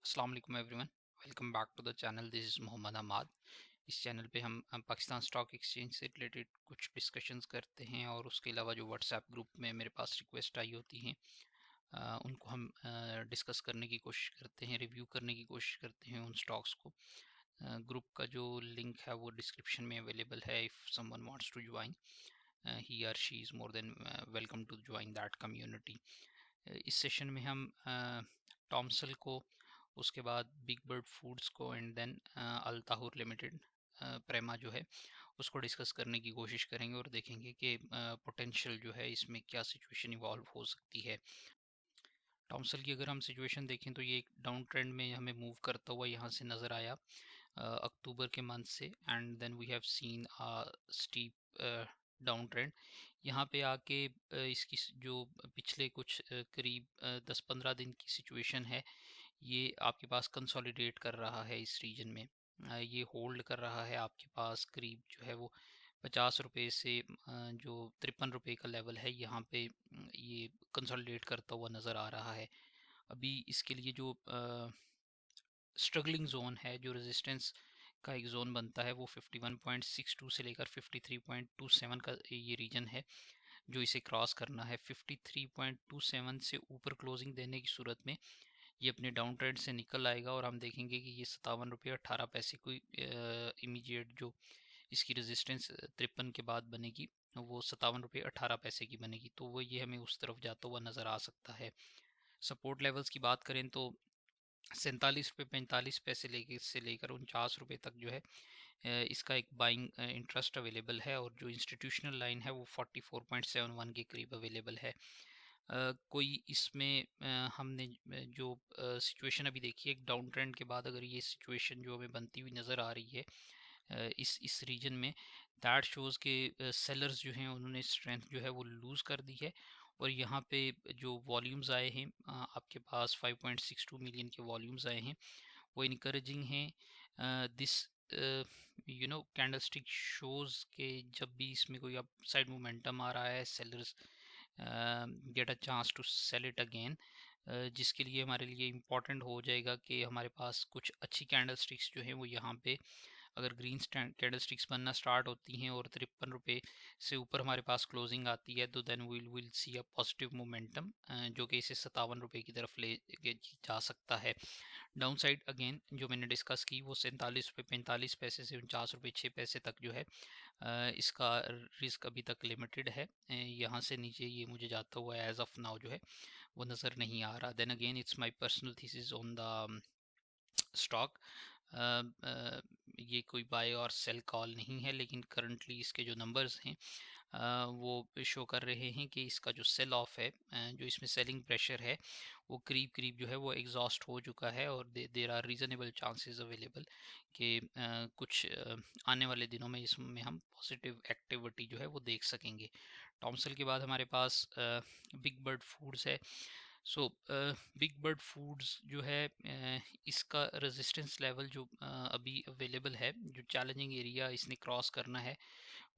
अस्सलाम वालेकुम everyone, welcome back to the channel. This is Mohammad Ahmad. इस चैनल पे हम पाकिस्तान स्टॉक एक्सचेंज से रिलेटेड कुछ डिस्कशंस करते हैं और उसके अलावा जो व्हाट्सएप ग्रुप में मेरे पास रिक्वेस्ट आई होती हैं उनको हम डिस्कस करने की कोशिश करते हैं, रिव्यू करने की कोशिश करते हैं उन स्टॉक्स को। ग्रुप का जो लिंक है वो डिस्क्रिप्शन में अवेलेबल है। If someone wants to join, he और she is more than welcome to join that community. इस सेशन में हम टॉमसल को, उसके बाद बिग बर्ड फूड्स को एंड देन अल्ताहुर लिमिटेड प्रेमा जो है उसको डिस्कस करने की कोशिश करेंगे और देखेंगे कि पोटेंशियल जो है इसमें क्या सिचुएशन इवॉल्व हो सकती है। टॉमसल की अगर हम सिचुएशन देखें तो ये एक डाउन ट्रेंड में हमें मूव करता हुआ यहाँ से नज़र आया अक्टूबर के मंथ से, and then we have seen steep down trend. यहाँ पे आके इसकी जो पिछले कुछ करीब 10-15 दिन की सिचुएशन है, ये आपके पास कंसोलिडेट कर रहा है इस रीजन में। ये होल्ड कर रहा है आपके पास करीब जो है वो 50 रुपये से जो 53 रुपये का लेवल है यहाँ पे ये कंसोलिडेट करता हुआ नज़र आ रहा है। अभी इसके लिए जो स्ट्रगलिंग जोन है, जो रेजिस्टेंस का एक जोन बनता है, वो 51.62 से लेकर 53.27 का ये रीजन है जो इसे क्रॉस करना है। 53.27 से ऊपर क्लोजिंग देने की सूरत में ये अपने डाउन ट्रेंड से निकल आएगा और हम देखेंगे कि ये 57 रुपये 18 पैसे को इमीडिएट जो इसकी रेजिस्टेंस 53 के बाद बनेगी, वो 57 रुपये 18 पैसे की बनेगी, तो वो ये हमें उस तरफ जाता हुआ नज़र आ सकता है। सपोर्ट लेवल्स की बात करें तो 47 रुपये 45 पैसे से लेकर 49 रुपये तक जो है इसका एक बाइंग इंटरेस्ट अवेलेबल है, और जो इंस्टीट्यूशनल लाइन है वो 44.71 के करीब अवेलेबल है। कोई इसमें हमने जो सिचुएशन अभी देखी है, एक डाउन ट्रेंड के बाद अगर ये सिचुएशन जो हमें बनती हुई नज़र आ रही है इस रीजन में, दैट शोज़ के सेलर्स जो हैं उन्होंने स्ट्रेंथ जो है वो लूज़ कर दी है। और यहाँ पे जो वॉल्यूम्स आए हैं आपके पास 5.62 मिलियन के वॉल्यूम्स आए हैं, वो इनकरेजिंग हैं। दिस कैंडलस्टिक शोज़ के जब भी इसमें कोई अप साइड मोमेंटम आ रहा है, sellers get a chance to sell it again, जिसके लिए हमारे लिए इम्पॉर्टेंट हो जाएगा कि हमारे पास कुछ अच्छी कैंडलस्टिक्स जो हैं वो यहाँ पे अगर ग्रीन कैंडलस्टिक्स बनना स्टार्ट होती हैं और 53 रुपये से ऊपर हमारे पास क्लोजिंग आती है, तो then will see a positive momentum जो कि इसे 57 रुपये की तरफ ले जा सकता है। डाउन साइड अगेन जो मैंने डिस्कस की वो 47 रुपये 45 पैसे से 49 रुपये 6 पैसे तक जो है इसका रिस्क अभी तक लिमिटेड है। यहाँ से नीचे ये मुझे जाता हुआ एज ऑफ नाउ जो है वो नज़र नहीं आ रहा। Then again it's my personal thesis on the stock. ये कोई बाय और सेल कॉल नहीं है, लेकिन करंटली इसके जो नंबर्स हैं वो शो कर रहे हैं कि इसका जो सेल ऑफ है, जो इसमें सेलिंग प्रेशर है, वो करीब करीब जो है वो एग्जॉस्ट हो चुका है, और there are reasonable chances available कि कुछ आने वाले दिनों में इसमें हम पॉजिटिव एक्टिविटी जो है वो देख सकेंगे। टॉमसल के बाद हमारे पास बिग बर्ड फूड्स है। सो बिग बर्ड फूड्स जो है इसका रेजिस्टेंस लेवल जो अभी अवेलेबल है, जो चैलेंजिंग एरिया इसने क्रॉस करना है,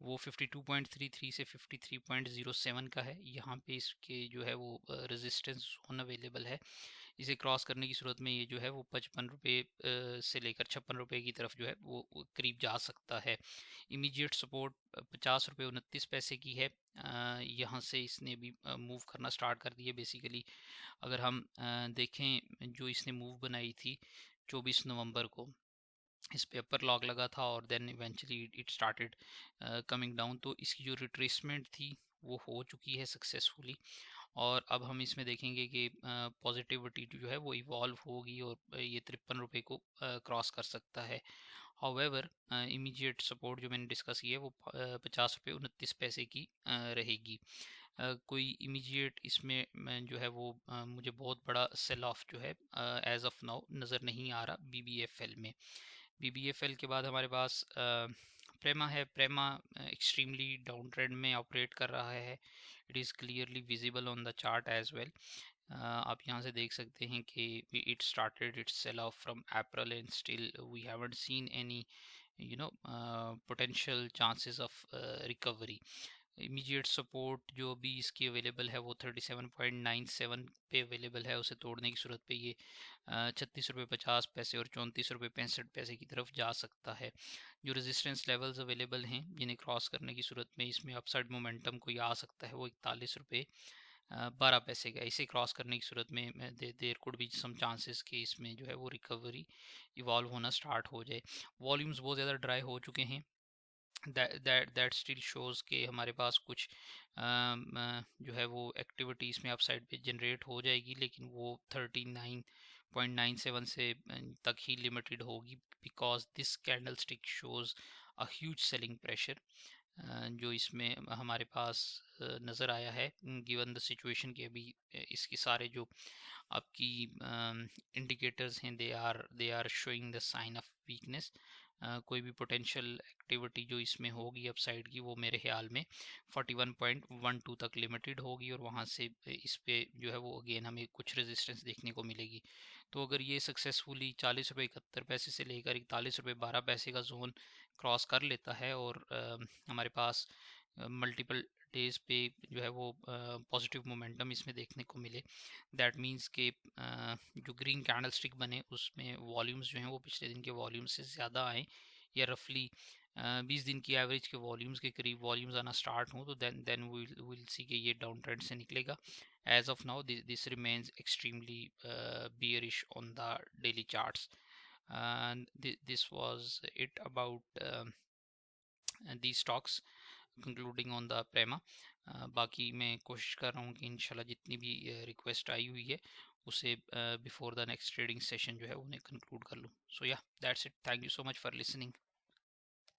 वो 52.33 से 53.07 का है। यहाँ पे इसके जो है वो रेजिस्टेंस जोन अवेलेबल है। इसे क्रॉस करने की सूरत में ये जो है वो 55 रुपये से लेकर 56 रुपये की तरफ जो है वो करीब जा सकता है। इमीडिएट सपोर्ट 50 रुपये 29 पैसे की है। यहाँ से इसने भी मूव करना स्टार्ट कर दिया बेसिकली। अगर हम देखें जो इसने मूव बनाई थी 24 नवंबर को, इस पे अपर लॉक लगा था और then eventually it started coming down, तो इसकी जो रिट्रेसमेंट थी वो हो चुकी है सक्सेसफुली। और अब हम इसमें देखेंगे कि पॉजिटिविटी जो है वो इवॉल्व होगी और ये 53 रुपये को क्रॉस कर सकता है। हाउएवर इमीडिएट सपोर्ट जो मैंने डिस्कस की है वो 50 रुपये 29 पैसे की रहेगी। कोई इमीडिएट इसमें जो है वो मुझे बहुत बड़ा सेल ऑफ जो है एज ऑफ नाउ नज़र नहीं आ रहा BBFL में। BBFL के बाद हमारे पास प्रेमा है। प्रेमा एक्सट्रीमली डाउन ट्रेंड में ऑपरेट कर रहा है। It is clearly visible on the chart as well. आप यहाँ से देख सकते हैं कि it started its sell off from April and still we haven't seen any potential chances of recovery. Immediate support जो भी इसकी अवेलेबल है वो 37.97 पे अवेलेबल है। उसे तोड़ने की सूरत पे ये 36 रुपये 50 पैसे और 34 रुपये 65 पैसे की तरफ जा सकता है। जो रेजिस्टेंस लेवल्स अवेलेबल हैं जिन्हें क्रॉस करने की सूरत में इसमें अपसाइड मोमेंटम कोई आ सकता है, वो 41 रुपये 12 पैसे का। इसे क्रॉस करने की सूरत में there could be some chances कि इसमें जो है वो रिकवरी इवॉल्व होना स्टार्ट हो जाए। वॉल्यूम्स बहुत ज़्यादा ड्राई हो चुके हैं। दैट स्टिल शोज़ के हमारे पास कुछ जो है वो एक्टिविटी इसमें अपसाइड पे जनरेट हो जाएगी, लेकिन वो 39.97 से तक ही लिमिटेड होगी, because this candle stick shows a huge selling pressure जो इसमें हमारे पास नज़र आया है, गिवन द सिचुएशन के अभी इसके सारे जो आपकी इंडिकेटर्स हैं they are showing the sign of weakness. कोई भी पोटेंशियल एक्टिविटी जो इसमें होगी अपसाइड की, वो मेरे ख्याल में 41.12 तक लिमिटेड होगी, और वहाँ से इस पे जो है वो अगेन हमें कुछ रेजिस्टेंस देखने को मिलेगी। तो अगर ये सक्सेसफुली 40 रुपये 71 पैसे से लेकर 41 रुपये 12 पैसे का जोन क्रॉस कर लेता है, और हमारे पास मल्टीपल डेज पे जो है वो पॉजिटिव मोमेंटम इसमें देखने को मिले, दैट मीन्स के जो ग्रीन कैंडल स्टिक बने उसमें वॉल्यूम्स जो हैं वो पिछले दिन के वॉल्यूम से ज़्यादा आए, या रफली 20 दिन की एवरेज के वॉल्यूम्स के करीब वॉल्यूम्स आना स्टार्ट हों, तो देन विल सी कि ये डाउन ट्रेंड से निकलेगा। As of now this remains extremely bearish on the daily charts, and this was it about these stocks concluding on the प्रेमा। बाकी मैं कोशिश कर रहा हूँ कि इंशाल्लाह जितनी भी रिक्वेस्ट आई हुई है उसे before the next trading session जो है उन्हें कंक्लूड कर लूँ। सो या that's it, thank you so much for listening.